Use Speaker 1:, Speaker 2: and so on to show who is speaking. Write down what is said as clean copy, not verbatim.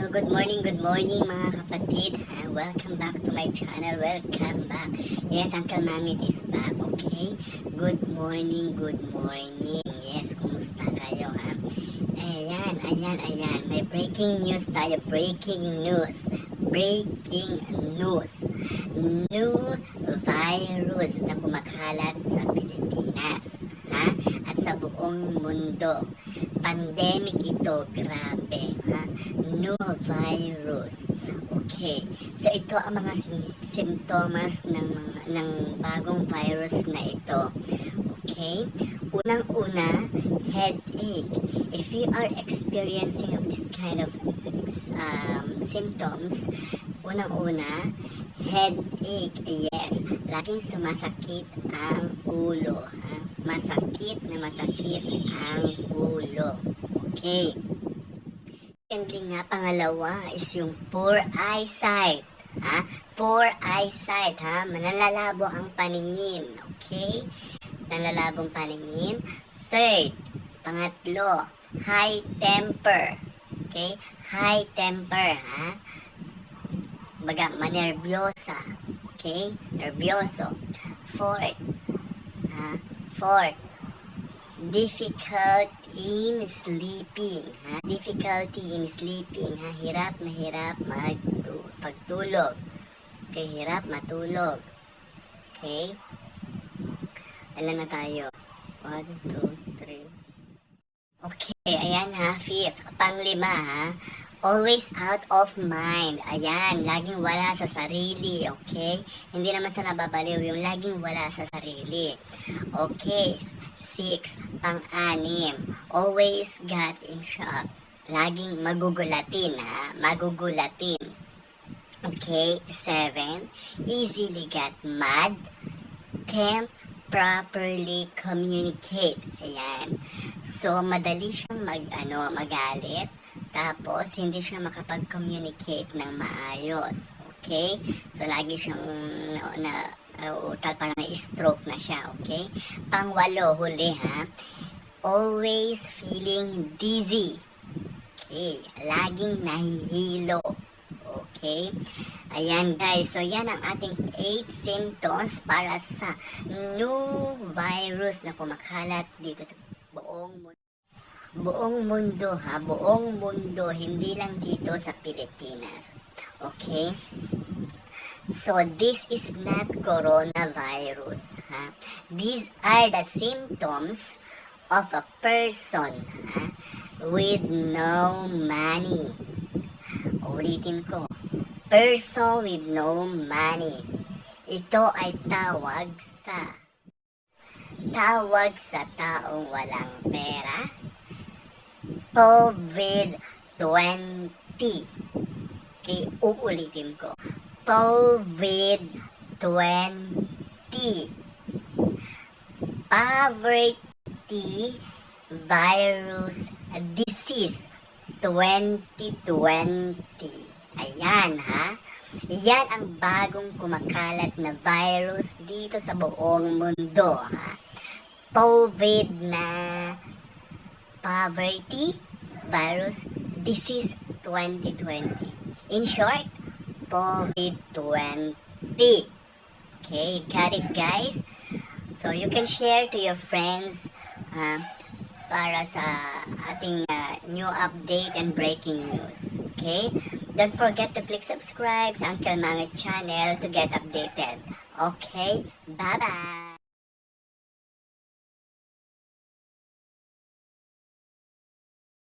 Speaker 1: So, good morning mga kapatid. Welcome back to my channel. Welcome back. Yes, Uncle Mangit is back, okay? Good morning. Yes, kumusta kayo, ha? Ayan. May breaking news tayo. Breaking news. New virus na kumakalat sa Pilipinas, ha? At sa buong mundo. Pandemic ito, grabe, ha? New virus. Okay. So ito ang mga simptomas ng bagong virus na ito. Okay? Unang-una, headache. If you are experiencing of this kind of symptoms, unang-una, headache. Yes, laging sumasakit ang ulo. Ha? Masakit ang ulo. Okay. Secondly nga, pangalawa is yung poor eyesight. Ha? Poor eyesight, ha? Nalalabo ang paningin. Okay? Nalalabong paningin. Third, pangatlo, high temper. Okay? High temper, ha? Baga, manervyosa. Okay? Nervyoso. Fourth, difficult in sleeping. Ha? Difficulty in sleeping. Ha? Hirap pagtulog. Okay, hirap matulog. Okay? Alam na tayo. 1, 2, 3. Okay, ayan ha. Fifth, panglima ha. Always out of mind. Ayan, laging wala sa sarili. Okay? Hindi naman sa nababaliw, yung laging wala sa sarili. Okay. 6, pang-anim. Always got in shock. Laging magugulatin, ha? Magugulatin. Okay. 7, easily got mad. Can't properly communicate. Ayan. So, madali siyang magalit. Tapos, hindi siya makapag-communicate ng maayos. Okay? So, lagi siyang parang na-stroke na siya. Okay? Pang-walo, huli ha. Always feeling dizzy. Okay? Laging nahihilo. Okay? Ayan guys. So, yan ang ating 8 symptoms para sa new virus na kumakalat dito sa buong mundo. Buong mundo ha, buong mundo, hindi lang dito sa Pilipinas. Okay? So, this is not coronavirus, ha? These are the symptoms of a person, ha? With no money. Ulitin ko. Person with no money. Ito ay tawag sa taong walang pera. POVID-20. Okay, uulitin ko. POVID-20. Poverty Virus Disease 2020. Ayan ha. Yan ang bagong kumakalat na virus dito sa buong mundo ha. COVID na Poverty Virus Disease 2020. In short, COVID-20. Okay, got it guys? So, you can share to your friends para sa ating new update and breaking news. Okay? Don't forget to click subscribe sa Uncle Mangit channel to get updated. Okay? Bye-bye!